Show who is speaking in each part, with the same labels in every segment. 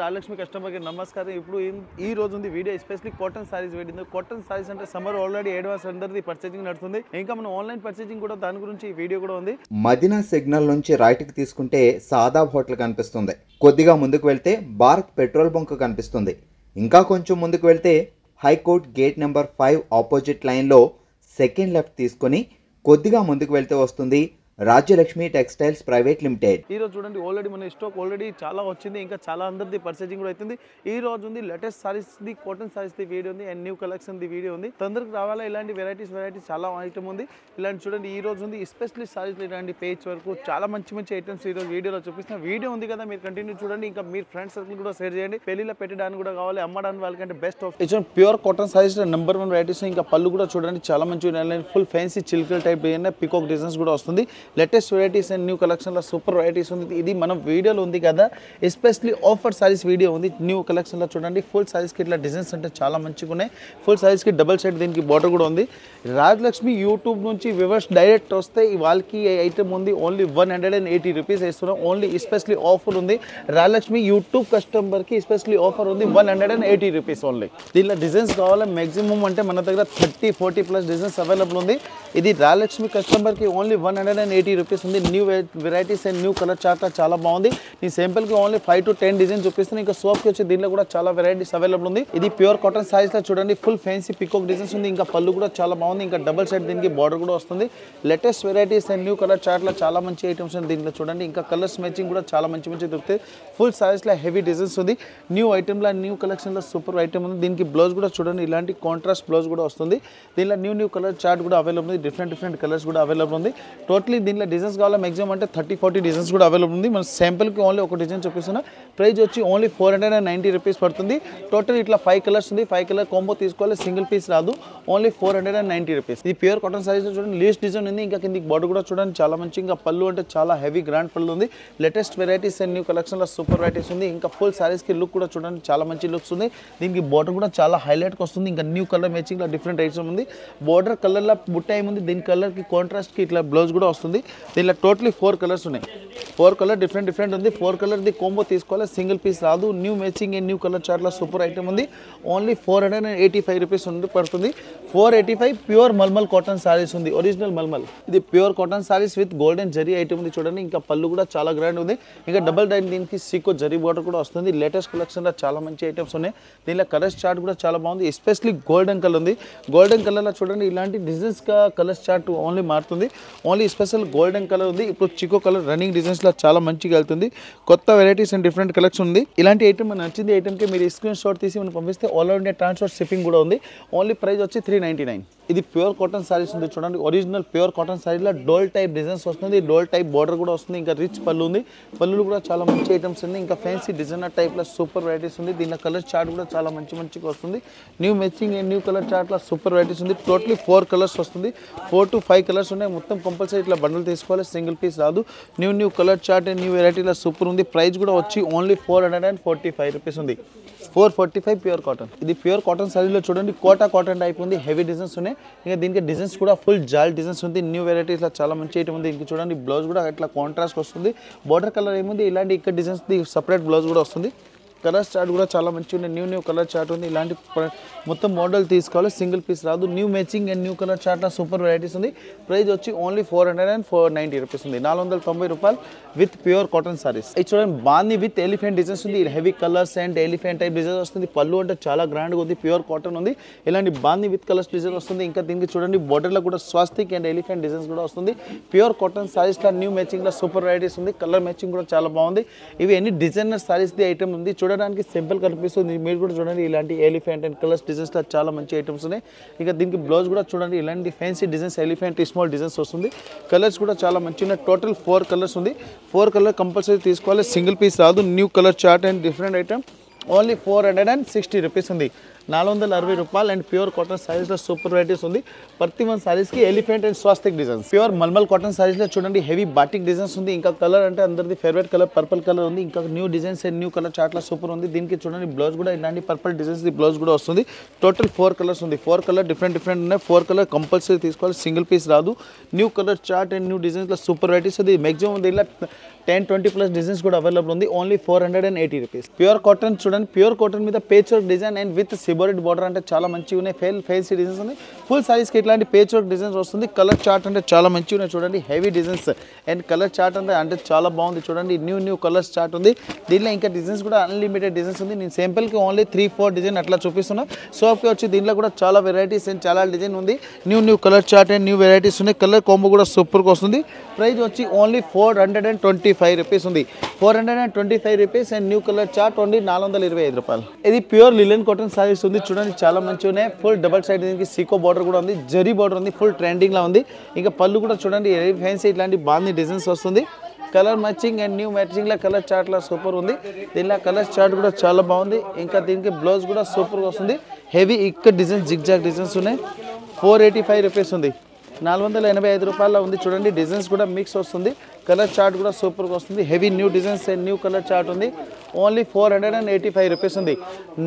Speaker 1: రాజలక్ష్మి కస్టమర్కి నమస్కారం. ఇప్పుడు ఈ రోజు ఉంది video especially cotton saris video. Cotton saris అంటే సమ్మర్ ఆల్రెడీ అడ్వాన్స్ అందరిది పర్చేసింగ్ నడుస్తుంది. ఇంకా మన ఆన్లైన్ పర్చేసింగ్ కూడా దాని గురించి ఈ వీడియో కూడా ఉంది.
Speaker 2: మదీనా సిగ్నల్ నుంచి రైట్కి తీసుకుంటే సాదాబ్ హోటల్ కనిపిస్తుంది. కొద్దిగా ముందుకు వెళ్తే భారత్ పెట్రోల్ బంక్ కనిపిస్తుంది. ఇంకా కొంచెం ముందుకు వెళ్తే హైకోర్ట్ గేట్ నెంబర్ 5 ఆపోజిట్ లైన్లో సెకండ్ లెఫ్ట్ తీసుకొని కొద్దిగా ముందుకు వెళ్తే వస్తుంది రాజ్యలక్ష్మి టెక్స్టైల్స్ ప్రైవేట్ లిమిటెడ్.
Speaker 1: ఈ రోజు చూడండి ఆల్రెడీ మన స్టాక్ ఆల్రెడీ చాలా వచ్చింది. ఇంకా చాలా అందరిది పర్చేసింగ్ కూడా అవుతుంది. ఈ రోజు ఉంది లేటెస్ట్ సారీస్ ది కాటన్ సారీస్ ది వీడియో ఉంది అండ్ న్యూ కలెక్షన్ ది వీడియో ఉంది. తొందరగా రావాలా ఇలాంటి వెరైటీస్ చాలా ఐటమ్ ఉంది. ఇలాంటి చూడండి ఈ రోజు ఉంది ఎస్పెషల్లీ సారీస్ ఇలాంటి పేజ్ వరకు చాలా మంచి ఐటమ్స్ ఈ రోజు వీడియోలో చూపిస్తున్న వీడియో ఉంది కదా, మీరు కంటిన్యూ చూడండి. ఇంకా మీరు ఫ్రెండ్స్ సర్కిల్ కూడా షేర్ చేయండి. పెళ్లిలో పెట్టడానికి కూడా కావాలి, అమ్మడానికి వాళ్ళకంటే best option pure cotton saris number 1 varieties. ఇంకా పళ్ళు కూడా చూడండి చాలా మంచి ఫుల్ ఫ్యాన్సీ చిల్కల్ టైప్ పికాక్ డిజైన్స్ కూడా వస్తుంది. లేటెస్ట్ వెరైటీస్ అండ్ న్యూ కలెక్షన్లో సూపర్ వెరైటీస్ ఉంది. ఇది మనం వీడియోలో ఉంది కదా, ఎస్పెషల్లీ ఆఫర్ సారీస్ వీడియో ఉంది. న్యూ కలెక్షన్లో చూడండి ఫుల్ సారీస్కి ఇట్లా డిజైన్స్ అంటే చాలా మంచిగా ఉన్నాయి. ఫుల్ సారీస్కి డబల్ సైడ్ దీనికి బార్డర్ కూడా ఉంది. రాజలక్ష్మి యూట్యూబ్ నుంచి వ్యూవర్స్ డైరెక్ట్ వస్తే వాళ్ళకి ఐటమ్ ఉంది ఓన్లీ 180 రూపీస్ వేస్తున్నాం. ఓన్లీ ఎస్పెషల్లీ ఆఫర్ ఉంది. రాజలక్ష్మి యూట్యూబ్ కస్టమర్కి ఎస్పెషల్లీ ఆఫర్ ఉంది 180 రూపీస్ ఓన్లీ. దీనిలో డిజైన్స్ కావాలి మ్యాక్సిమం అంటే మన దగ్గర 30-40+ డిజైన్స్ అవైలబుల్ ఉంది. ఇది రాజలక్ష్మి కస్టమర్కి ఓన్లీ 180 రూపీస్ ఉంది. New varieties and new colour chart చాలా బాగుంది. ఈ సింపుల్కి ఓన్లీ 5 to 10 డిజైన్ చూపిస్తాను. ఇంకా సోప్కి వచ్చి దీనిలో కూడా చాలా వెరైటీస్ అవైలబుల్ ఉంది. ఇది ప్యూర్ కాటన్ సారీస్లో చూడండి ఫుల్ ఫ్యాన్సీ పికాక్ డిజైన్స్ ఉంది. ఇంకా పళ్ళు కూడా చాలా బాగుంది. ఇంకా డబల్ సైడ్ దీనికి బార్డర్ కూడా వస్తుంది. Latest varieties and new colour చార్ట్లో చాలా మంచి ఐటమ్స్ ఉంది. దీంట్లో చూడండి ఇంకా కలర్స్ మ్యాచింగ్ కూడా చాలా మంచి దొరుకుతాయి. ఫుల్ సారీస్లో హెవీ డిజైన్స్ ఉంది. న్యూ ఐటమ్లో న్యూ కలెక్షన్లో సూపర్ ఐటమ్ ఉంది. దీనికి బ్లౌజ్ కూడా చూడండి ఇలాంటి కాంట్రాస్ట్ బ్లౌజ్ కూడా వస్తుంది. దీనిలో న్యూ కలర్ చార్ట్ కూడా అవైలబుల్ ఉంది. డిఫరెంట్ కలర్స్ కూడా అవైలబుల్ ఉంది. టోటలీ దీనిలో డిజైన్స్ కావాలా మ్యాక్సిమం అంటే 30-40 డిజైన్స్ కూడా అవైలబుల్ ఉంది. మన శాంపుల్కి ఓన్లీ ఒక డిజైన్ చూపిస్తున్నా. ప్రైస్ వచ్చి ఓన్లీ 490 రూపీస్ పడుతుంది. టోటల్ ఇట్లా 5 కలర్స్ ఉంది. 5 కలర్ కాంబో తీసుకోవాలి, సింగిల్ పీస్ రాదు. Only 490 rupees. ఇది ప్యూర్ కాటన్ సారీస్ చూడండి లేస్ డిజైన్ ఉంది. ఇంకా కిందికి బార్డర్ కూడా చూడండి చాలా మంచి. ఇంకా పళ్ళు అంటే చాలా హెవీ గ్రాండ్ పళ్ళు ఉంది. లేటెస్ట్ వెరైటీస్ అండ్ న్యూ కలెక్షన్లో సూపర్ వెరైటీస్ ఉంది. ఇంకా ఫుల్ సారీస్కి లుక్ కూడా చూడండి చాలా మంచి లుక్స్ ఉంది. దీనికి బార్డర్ కూడా చాలా హైలైట్కి వస్తుంది. ఇంకా న్యూ కలర్ మ్యాచింగ్లో డిఫరెంట్ ఐటమ్ ఉంది. బార్డర్ కలర్లో బుట్ట ఏముంది, దీని కలర్కి కాంట్రాస్ట్కి ఇట్లా బ్లౌజ్ కూడా వస్తుంది. దీనిలో టోటలీ 4 కలర్స్ ఉన్నాయి. 4 కలర్ డిఫరెంట్ ఉంది. 4 కలర్ది కాంబో తీసుకోవాలి, సింగిల్ పీస్ రాదు. New matching and new colour చార్ట్లో సూపర్ ఐటమ్ ఉంది. ఓన్లీ 485 రూపీస్ పడుతుంది. 485 ప్యూర్ మల్మల్ కాటన్ సారీస్ ఉంది. ఒరిజినల్ మల్మల్. ఇది pure cotton saris with golden zari item ఉంది చూడండి. ఇంకా పళ్ళు కూడా చాలా గ్రాండ్ ఉంది. ఇంకా డబల్ డైన్ దీనికి సీకో జరీ బార్డర్ కూడా వస్తుంది. లేటెస్ట్ కలెక్షన్లో చాలా మంచి ఐటమ్స్ ఉన్నాయి. దీనిలో కలర్స్ చార్ట్ కూడా చాలా బాగుంది. ఎస్పెషల్లీ గోల్డెన్ కలర్ ఉంది. గోల్డెన్ కలర్లో చూడండి ఇలాంటి డిజైన్స్ కలర్స్ చార్ట్ ఓన్లీ మారుతుంది. ఓన్లీ స్పెషల్ గోల్డెన్ కలర్ ఉంది. ఇప్పుడు చికో కలర్ రన్నింగ్ డిజైన్స్లో చాలా మంచిగా వెళ్తుంది. కొత్త వెరైటీస్ అండ్ డిఫరెంట్ కలెక్షన్ ఉంది. ఇలాంటి ఐటమ్ మనకు నచ్చింది ఐటమ్కి మీరు స్క్రీన్ షాట్ తీసి మనం పంపిస్తే all over India transport shipping కూడా ఉంది. ఓన్లీ ప్రైస్ వచ్చి 399. ఇది ప్యూర్ కాటన్ సారీస్ ఉంది చూడండి. ఒరిజినల్ ప్యూర్ కాటన్ సారీలో డోల్ టైప్ డిజైన్స్ వస్తుంది. డోల్ టైప్ బార్డర్ కూడా వస్తుంది. ఇంకా రిచ్ పళ్ళు ఉంది. పళ్ళు కూడా చాలా మంచి ఐటమ్స్ ఉంది. ఇంకా ఫ్యాన్సీ డిజైనర్ టైప్లో సూపర్ వెరైటీస్ ఉంది. దీనిలో కలర్ చార్ట్ కూడా చాలా మంచిగా వస్తుంది. New matching and new colour చార్ట్లో సూపర్ వెరైటీస్ ఉంది. టోటలీ 4 కలర్స్ వస్తుంది. 4 to 5 కలర్స్ ఉన్నాయి. మొత్తం కంపల్సరీ ఇట్లా బండల్ తీసుకోవాలి, సింగిల్ పీస్ రాదు. New colour chart and new వెరైటీలో సూపర్ ఉంది. ప్రైస్ కూడా వచ్చి ఓన్లీ 445 రూపీస్ ఉంది. 445 ప్యూర్ కాటన్. ఇది ప్యూర్ కాటన్ సారీలో చూడండి కోటా కాటన్ టైప్ ఉంది. హెవీ డిజైన్స్ ఉన్నాయి. ఇంకా దీనికి డిజైన్స్ కూడా ఫుల్ జాల్ డిజైన్స్ ఉంది. న్యూ వెరైటీస్లో చాలా మంచి ఐటమ్ ఉంది. దీనికి చూడండి బ్లౌజ్ కూడా ఇట్లా కాంట్రాస్ట్ వస్తుంది. బార్డర్ కలర్ ఏముంది ఇలాంటి ఇక్కడ డిజైన్స్ సపరేట్ బ్లౌజ్ కూడా వస్తుంది. కలర్ చార్ట్ కూడా చాలా మంచిగా ఉంది. న్యూ కలర్ చార్ట్ ఉంది. ఇలాంటి మొత్తం మోడల్ తీసుకోవాలి, సింగిల్ పీస్ రాదు. New matching and new colour చార్ట్లో సూపర్ వెరైటీస్ ఉంది. ప్రైస్ వచ్చి ఓన్లీ 490 రూపీస్ ఉంది. 490 రూపాయలు విత్ ప్యూర్ కాటన్ సారీస్. ఇది చూడండి బాంది విత్ ఎలిఫెంట్ డిజైన్స్ ఉంది. Heavy colours and elephant type design వస్తుంది. పళ్ళు అంటే చాలా గ్రాండ్గా ఉంది. ప్యూర్ కాటన్ ఉంది. ఇలాంటి బాంది విత్ కలర్స్ డిజైన్ వస్తుంది. ఇంకా దీనికి చూడండి బోర్డర్లో కూడా స్వాస్తిక్ అండ్ ఎలిఫెంట్ డిజైన్స్ కూడా వస్తుంది. ప్యూర్ కాటన్ సారీస్లో న్యూ మ్యాచింగ్లో సూపర్ వెరైటీస్ ఉంది. కలర్ మ్యాచింగ్ కూడా చాలా బాగుంది. ఇవి ఎన్ని డిజైనర్ సారీస్ది ఐటమ్ ఉంది. చూడడానికి సింపుల్ కనిపిస్తుంది. మీరు కూడా చూడండి ఇలాంటి ఎలిఫెంట్ అండ్ కలర్స్ డిజైన్స్లో చాలా మంచి ఐటమ్స్ ఉన్నాయి. ఇంకా దీనికి బ్లౌజ్ కూడా చూడండి ఇలాంటి fancy designs elephant small designs వస్తుంది. కలర్స్ కూడా చాలా మంచిగా టోటల్ 4 కలర్స్ ఉంది. 4 కలర్ కంపల్సరీ తీసుకోవాలి, సింగిల్ పీస్ రాదు. New colour chart and different item only 460 rupees ఉంది. 460 రూపాయలు. అండ్ ప్యూర్ కాటన్ సారీస్లో సూపర్ వెరైటీస్ ఉంది. ప్రతి వన్ సారీస్కి ఎలిఫెంట్ అండ్ స్వాస్తిక్ డిజైన్స్. ప్యూర్ మల్మల్ కాటన్ సారీస్లో చూడండి హెవీ బాటిక్ డిజైన్స్ ఉంది. ఇంకా కలర్ అంటే అందరిది ఫేవరెట్ కలర్ పర్పుల్ కలర్ ఉంది. ఇంకా new designs and new colour చాట్లా సూపర్ ఉంది. దీనికి చూడండి బ్లౌజ్ కూడా ఇలాంటి పర్పుల్ డిజైన్స్ బ్లౌజ్ కూడా వస్తుంది. టోటల్ 4 కలర్స్ ఉంది. 4 కలర్ డిఫరెంట్ ఉన్నాయి. 4 కలర్ కంపల్సరీ తీసుకోవాలి, సింగిల్ పీస్ రాదు. New colour chart and new డిజైన్స్లో సూపర్ వెరైటీస్ ఉంది. మ్యాక్సిమం దీనిలో 10-20+ డిజైన్స్ కూడా అవైలబుల్ ఉంది. Only 480 rupees. ప్యూర్ కాటన్ చూడండి, ప్యూర్ కాటన్ మీద patch work design and with సిబోరిడ్ బార్డర్ అంటే చాలా మంచిగా ఉన్నాయి. ఫెన్సీ డిజైన్స్ ఉన్నాయి. ఫుల్ సారీస్కి ఇట్లాంటి పేచ్ వర్క్ డిజైన్స్ వస్తుంది. కలర్ చార్ట్ అంటే చాలా మంచిగా ఉన్నాయి చూడండి, heavy designs and colour chart అంటే చాలా బాగుంది చూడండి. న్యూ కలర్స్ చార్ట్ ఉంది. దీనిలో ఇంకా డిజైన్స్ కూడా అన్లిమిటెడ్ డిజైన్స్ ఉంది. నేను సింపుల్కి ఓన్లీ 3-4 డిజైన్ అట్లా చూపిస్తున్నా. షాప్కి వచ్చి దీంట్లో కూడా చాలా వెరైటీస్ అండ్ చాలా డిజైన్ ఉంది. New colour chart and new varieties ఉన్నాయి. కలర్ కాంబో కూడా సూపర్గా వస్తుంది. ప్రైస్ వచ్చి ఓన్లీ 425 రూపీస్ ఉంది. 425 rupees and new colour chart only 425 రూపాయలు. ఇది ప్యూర్ లిలెన్ కాటన్ సారీస్ ఉంది చూడండి, చాలా మంచిగా ఉన్నాయి. ఫుల్ డబల్ సైడ్ దీనికి సీకో బార్డర్ కూడా ఉంది, జరీ బార్డర్ ఉంది, ఫుల్ ట్రెండింగ్లో ఉంది. ఇంకా పళ్ళు కూడా చూడండి ఫ్యాన్సీ ఇట్లాంటి బాగుంది డిజైన్స్ వస్తుంది. కలర్ మ్యాచింగ్ అండ్ న్యూ మ్యాచింగ్లో కలర్ చార్ట్లో సూపర్ ఉంది. దీనిలో కలర్ చార్ట్ కూడా చాలా బాగుంది. ఇంకా దీనికి బ్లౌజ్ కూడా సూపర్గా వస్తుంది. హెవీ ఇక్కడ డిజైన్ జిగ్జాగ్ డిజైన్స్ ఉన్నాయి. 485 రూపీస్ ఉంది. 485 రూపాయల్లో ఉంది చూడండి. డిజైన్స్ కూడా మిక్స్ వస్తుంది. కలర్ చార్ట్ కూడా సూపర్గా వస్తుంది. Heavy new designs and new colour chart ఉంది. ఓన్లీ 485 రూపీస్ ఉంది.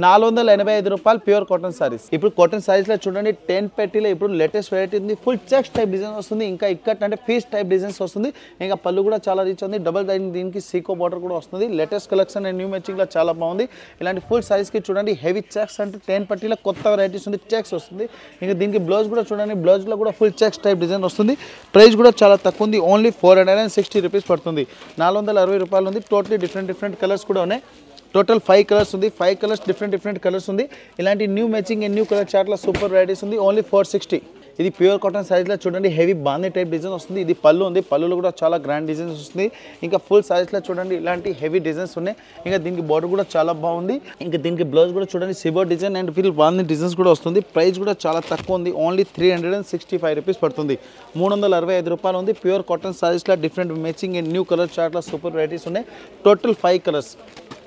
Speaker 1: 485 రూపాయలు ప్యూర్ కాటన్ సారీస్. ఇప్పుడు కాటన్ సారీస్లో చూడండి 10 పెట్టీలో ఇప్పుడు లేటెస్ట్ వెరైటీ ఉంది. ఫుల్ చెక్స్ టైప్ డిజైన్ వస్తుంది. ఇంకా ఇక్కట్ అంటే పీస్ టైప్ డిజైన్స్ వస్తుంది. ఇంకా పళ్ళు కూడా చాలా రీచ్ ఉంది. డబల్ దీనికి సీకో బార్డర్ కూడా వస్తుంది. లేటెస్ట్ కలెక్షన్ అండ్ న్యూ మ్యాచింగ్లో చాలా బాగుంది. ఇలాంటి ఫుల్ సారీస్కి చూడండి హెవీ చెక్స్ అంటే 10 పట్టీలో కొత్త వెరైటీస్ ఉంది. చెక్స్ వస్తుంది. ఇంకా దీనికి బ్లౌజ్ కూడా చూడండి, బ్లౌజ్లో కూడా ఫుల్ చెక్స్ టైప్ డిజైన్ వస్తుంది. ప్రైస్ కూడా చాలా తక్కువ ఉంది. ఓన్లీ 460 రూపీస్ పడుతుంది. 460 రూపాయలు ఉంది. టోటలీ డిఫరెంట్ కలర్స్ కూడా ఉన్నాయి. టోటల్ 5 కలర్స్ ఉంది. 5 కలర్స్ డిఫరెంట్ కలర్స్ ఉంది. ఇలాంటి new matching and new colour చార్ట్లో సూపర్ వెరైటీస్ ఉంది. ఓన్లీ 460. ఇది ప్యూర్ కాటన్ సారీస్లో చూడండి హెవీ బాందీ టైప్ డిజైన్ వస్తుంది. ఇది పళ్ళు ఉంది. పళ్ళులో కూడా చాలా గ్రాండ్ డిజైన్స్ వస్తుంది. ఇంకా ఫుల్ సారీస్లో చూడండి ఇలాంటి హెవీ డిజైన్స్ ఉన్నాయి. ఇంకా దీనికి బార్డర్ కూడా చాలా బాగుంది. ఇంకా దీనికి బ్లౌజ్ కూడా చూడండి సిబో డిజైన్ అండ్ ఫుల్ బాందీ డిజైన్స్ కూడా వస్తుంది. ప్రైస్ కూడా చాలా తక్కువ ఉంది. ఓన్లీ 365 రూపీస్ పడుతుంది. 365 రూపాయలు ఉంది. ప్యూర్ కాటన్ సారీస్లో different matching and new colour చార్ట్లో సూపర్ వెరైటీస్ ఉన్నాయి. Total 5 colours.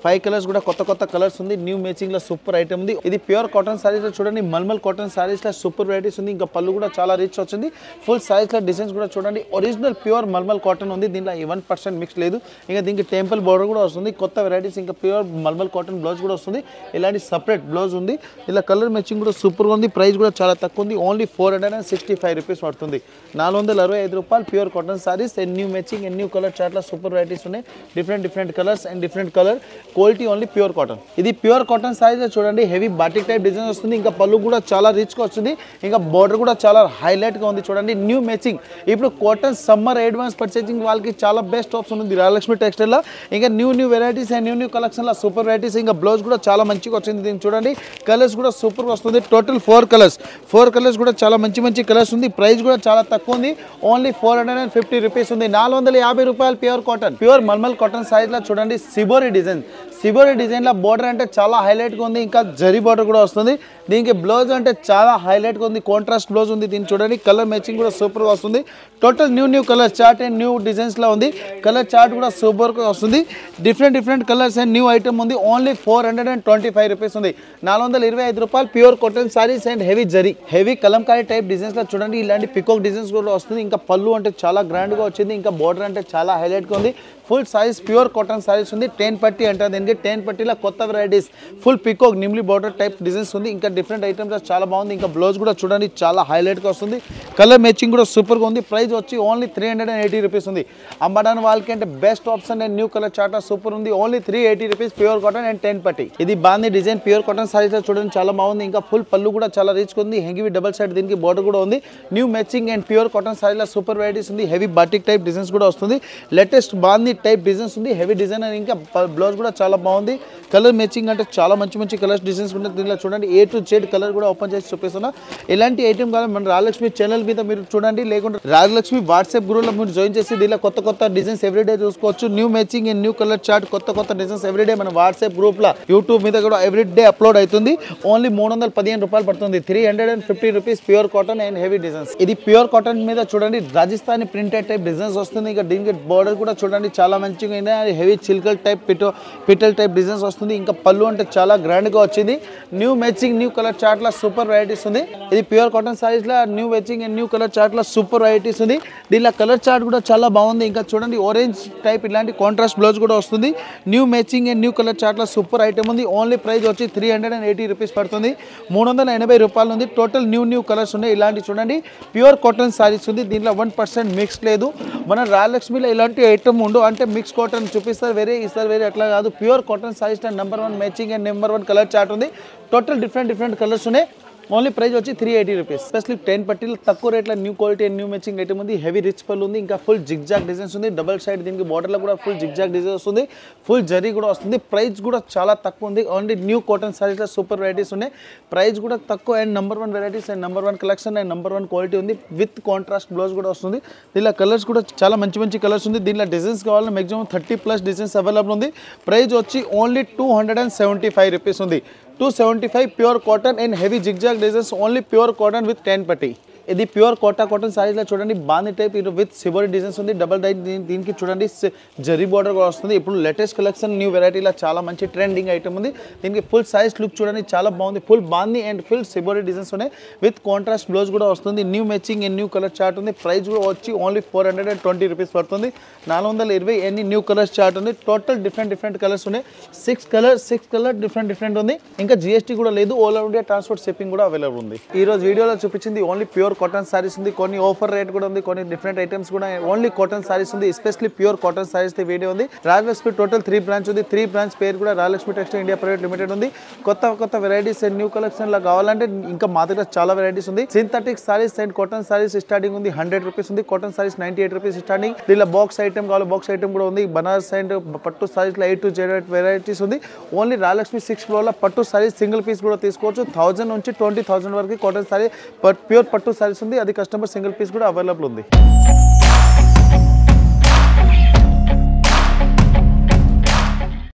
Speaker 1: 5 కలర్స్ కూడా కొత్త కలర్స్ ఉంది. న్యూ మ్యాచింగ్లో సూపర్ ఐటమ్ ఉంది. ఇది ప్యూర్ కాటన్ సారీస్లో చూడండి మల్మల్ కాటన్ సారీస్లో సూపర్ వెరైటీస్ ఉంది. ఇంకా పళ్ళు కూడా చాలా రిచ్ వచ్చింది. ఫుల్ సారీస్లో డిజైన్స్ కూడా చూడండి ఒరిజినల్ ప్యూర్ మల్మల్ కాటన్ ఉంది. దీంట్లో 1% మిక్స్ లేదు. ఇంకా దీనికి టెంపుల్ బార్డర్ కూడా వస్తుంది. కొత్త వెరైటీస్ ఇంకా ప్యూర్ మల్మల్ కాటన్ బ్లౌజ్ కూడా వస్తుంది. ఇలాంటి సపరేట్ బ్లౌజ్ ఉంది. ఇలా కలర్ మ్యాచింగ్ కూడా సూపర్గా ఉంది. ప్రైస్ కూడా చాలా తక్కువ ఉంది. ఓన్లీ 465 రూపీస్ పడుతుంది. 465 రూపాయలు pure cotton saris and new matching and new colour చార్ట్లో సూపర్ వెరైటీస్ ఉన్నాయి. Different colours and different colour quality only pure cotton. ఇది ప్యూర్ కాటన్ సారీస్ చూడండి హెవీ బాటిక్ టైప్ డిజైన్ వస్తుంది. ఇంకా పళ్ళు కూడా చాలా రిచ్గా వస్తుంది. ఇంకా బార్డర్ కూడా చాలా హైలైట్గా ఉంది చూడండి. న్యూ మ్యాచింగ్ ఇప్పుడు కాటన్ సమ్మర్ అడ్వాన్స్ పర్చేసింగ్ వాళ్ళకి చాలా బెస్ట్ ఆప్షన్ ఉంది రాజలక్ష్మి టెక్స్టైల్లో. ఇంకా న్యూ వెరైటీస్ అండ్ న్యూ కలెక్షన్లో సూపర్ వెరైటీస్. ఇంకా బ్లౌజ్ కూడా చాలా మంచిగా వచ్చింది. దీన్ని చూడండి కలర్స్ కూడా సూపర్గా వస్తుంది. టోటల్ 4 కలర్స్ కూడా చాలా మంచి కలర్స్ ఉంది. ప్రైస్ కూడా చాలా తక్కువ ఉంది. ఓన్లీ 450 రూపీస్ ఉంది. 450 రూపాయలు pure cotton. Pure mulmul cotton సారీస్లో చూడండి సిబోరి డిజైన్లో బార్డర్ అంటే చాలా హైలైట్గా ఉంది. ఇంకా జరీ బార్డర్ కూడా వస్తుంది. దీనికి బ్లౌజ్ అంటే చాలా హైలైట్గా ఉంది. కాంట్రాస్ట్ బ్లౌజ్ ఉంది. దీన్ని చూడండి కలర్ మ్యాచింగ్ కూడా సూపర్గా వస్తుంది. Total new colour chart and new డిజైన్స్లో ఉంది. కలర్ చార్ట్ కూడా సూపర్గా వస్తుంది. Different colours and new item ఉంది. ఓన్లీ 425 రూపీస్ ఉంది. 425 రూపాయలు pure cotton saris and heavy kalamkari type డిజైన్స్లో చూడండి ఇలాంటి పికాక్ డిజైన్స్ కూడా వస్తుంది. ఇంకా పళ్ళు అంటే చాలా గ్రాండ్గా వచ్చింది. ఇంకా బార్డర్ అంటే చాలా హైలైట్గా ఉంది. Full saris pure cotton saris ఉంది. 10 పట్టీ అంటారు దీనికి. 10 పట్టీలో కొత్త వెరైటీస్ ఫుల్ పికాక్ నిమ్లీ బార్డర్ టైప్ డిజైన్స్ ఉంది. ఇంకా డిఫరెంట్ ఐటమ్స్ చాలా బాగుంది. ఇంకా బ్లౌజ్ కూడా చూడండి చాలా హైలైట్గా వస్తుంది. కలర్ మ్యాచింగ్ కూడా సూపర్గా ఉంది. ప్రైస్ వచ్చి ఓన్లీ 380 రూపీస్ ఉంది. అమ్మడానికి వాళ్ళకి అంటే best option and new colour chart super ఉంది. Only 380 rupees pure cotton and 10 పట్టీ. ఇది బాగుంది డిజైన్ ప్యూర్ కాటన్ సారీస్లో చూడండి చాలా బాగుంది. ఇంకా ఫుల్ పళ్ళు కూడా చాలా రీచ్ ఉంది. హెవీ డబల్ సైడ్ దీనికి బార్డర్ కూడా ఉంది. New matching and pure cotton సారీలో సూపర్ వెరైటీస్ ఉంది. హెవీ బాటిక్ టైప్ డిజైన్స్ కూడా వస్తుంది. లేటెస్ట్ బాగుంది టైప్ డిజైన్స్ ఉంది. హెవీ డిజైన్ అండ్ ఇంకా బ్లౌజ్ కూడా చాలా బాగుంది. కలర్ మ్యాచింగ్ అంటే చాలా మంచి కలర్స్ డిజైన్స్ ఉన్నాయి. దీనిలో చూడండి A to Z కలర్ కూడా ఓపెన్ చేసి చూపిస్తున్నా. ఎలాంటి ఐటమ్ కావాలి మన రాజలక్ష్మి ఛానల్ మీద మీరు చూడండి. లేకుంటే రాజలక్ష్మి వాట్సాప్ గ్రూప్లో మీరు జాయిన్ చేసి దీనిలో కొత్త డిజైన్స్ ఎవ్రీడే చూసుకోవచ్చు. New matching and new colour chart కొత్త డిజైన్స్ ఎవ్రీడే మన వాట్సాప్ గ్రూప్లో యూట్యూబ్ మీద కూడా ఎవ్రీడే అప్లోడ్ అవుతుంది. ఓన్లీ 315 రూపాయలు పడుతుంది. 350 rupees pure cotton and heavy designs. ఇది ప్యూర్ కాటన్ మీద చూడండి రాజస్థానీ ప్రింటెడ్ టైప్ డిజైన్స్ వస్తుంది. ఇంకా దీనికి బార్డర్ కూడా చూడండి చాలా మంచిగా ఉంది. హెవీ చిల్కల్ టైప్ పిటల్ టైప్ డిజైన్స్ వస్తుంది. ఇంకా పళ్ళు అంటే చాలా గ్రాండ్గా వచ్చింది. New matching new colour chart లా సూపర్ వెరైటీస్ ఉంది. ఇది ప్యూర్ కాటన్ సారీస్ లా new matching and new colour chart లా సూపర్ వెరైటీస్ ఉంది. దీనిలో కలర్ చార్ట్ కూడా చాలా బాగుంది. ఇంకా చూడండి ఆరెంజ్ టైప్ ఇలాంటి కాంట్రాస్ట్ బ్లౌజ్ కూడా వస్తుంది. New matching and new colour chart లా సూపర్ ఐటమ్ ఉంది. ఓన్లీ ప్రైస్ వచ్చి 380 రూపీస్ పడుతుంది. 380 రూపాయలు ఉంది. టోటల్ న్యూ కలర్స్ ఉన్నాయి. ఇలాంటి చూడండి ప్యూర్ కాటన్ సారీస్ ఉంది. దీంట్లో 1% మిక్స్ లేదు. మన రాయలక్ష్మిలో ఇలాంటి ఐటమ్ ఉండు అంటే మిక్స్ కాటన్ చూపిస్తారు వేరే ఇస్తారు వేరే అట్లా కాదు. Pure cotton saris number 1 matching and number 1 colour chart ఉంది. టోటల్ డిఫరెంట్ కలర్స్ ఉన్నాయి. ఓన్లీ ప్రైస్ వచ్చి 380 రూపీస్. స్పెషల్లీ 10 పట్టీలు తక్కువ రేట్లో new quality and new matching item ఉంది. హెవీ రిచ్ పళ్ళు ఉంది. ఇంకా ఫుల్ జిగ్జాగ్ డిజైన్స్ ఉంది. డబల్ సైడ్ దీనికి బార్డర్లో కూడా ఫుల్ జిగ్జాగ్ డిజైన్ వస్తుంది. ఫుల్ జరీ కూడా వస్తుంది. ప్రైస్ కూడా చాలా తక్కువ ఉంది. ఓన్లీ న్యూ కాటన్ సారీస్లో సూపర్ వెరైటీస్ ఉన్నాయి. ప్రైస్ కూడా తక్కువ and number 1 varieties and number 1 collection and number 1 quality ఉంది. విత్ కాంట్రాస్ట్ బ్లౌజ్ కూడా వస్తుంది. దీనిలో కలర్స్ కూడా చాలా మంచి కలర్స్ ఉంది. దీనిలో డిజైన్స్ కావాలన్నా మాక్సిమం 30+ డిజైన్స్ అవైలబుల్ ఉంది. ప్రైస్ వచ్చి ఓన్లీ 275 రూపీస్ ఉంది. 275 pure cotton and heavy zigzag designs. Only pure cotton with 10 పట్టీ. ఇది ప్యూర్ కోటా కాటన్ సారీస్లో చూడండి బాంది టైప్ ఇది విత్ సిబోరీ డిజైన్స్ ఉంది. డబల్ డై దీనికి చూడండి జరీ బార్డర్ కూడా వస్తుంది. ఇప్పుడు లేటెస్ట్ కలెక్షన్ న్యూ వెరైటీలో చాలా మంచి ట్రెండింగ్ ఐటమ్ ఉంది. దీనికి ఫుల్ సైజ్ లుక్ చూడండి చాలా బాగుంది. ఫుల్ బాంది అండ్ ఫుల్ సిబోరీ డిజైన్స్ ఉన్నాయి. విత్ కాంట్రాస్ట్ బ్లౌజ్ కూడా వస్తుంది. New matching and new colour chart ఉంది. ప్రైస్ కూడా వచ్చి ఓన్లీ 420 రూపీస్ పడుతుంది. 420 ఎన్ని న్యూ కలర్స్ చార్ట్ ఉంది. టోటల్ డిఫరెంట్ కలర్స్ ఉన్నాయి. 6 కలర్ డిఫరెంట్ ఉంది. ఇంకా జిఎస్టీ కూడా లేదు. All over India transport shipping కూడా అవైలబుల్ ఉంది. ఈ రోజు వీడియోలో చూపించింది ఓన్లీ ప్యూర్ కాటన్ సారీస్ ఉంది. కొన్ని ఆఫర్ రేట్ కూడా ఉంది. కొన్ని డిఫరెంట్ ఐటమ్స్ కూడా ఓన్లీ కాటన్ సారీస్ ఉంది. Especially pure cotton saris video ఉంది. రాజలక్ష్మి టోటల్ 3 బ్రాంచ్ ఉంది. 3 బ్రాంచ్ పేరు కూడా Rajalakshmi textile India private limited ఉంది. కొత్త వెరైటీస్ అండ్ న్యూ కలెక్షన్ లా కావాలంటే ఇంకా మా దగ్గర చాలా వెరైటీస్ ఉంది. Synthetic saris and cotton saris starting ఉంది 100 రూపీస్ ఉంది. Cotton saris 98 rupees starting. దీనిలో బాక్స్ ఐటమ్ కావాలి బాక్స్ ఐటమ్ కూడా ఉంది. బనారస్ అండ్ పట్టు సారీస్ లో 8 to 8 వెరైటీస్ ఉంది. ఓన్లీ రాజలక్ష్మి 6 ఫ్లోర్ లో పట్టు సారీస్ సింగిల్ పీస్ కూడా తీసుకోవచ్చు. 1000 నుంచి 20,000 వరకు కాటన్ సారీ ప్యూర్ పట్టు సారీస్ ఉంది. అది కస్టమర్ సింగిల్ పీస్ కూడా అవైలబుల్ ఉంది.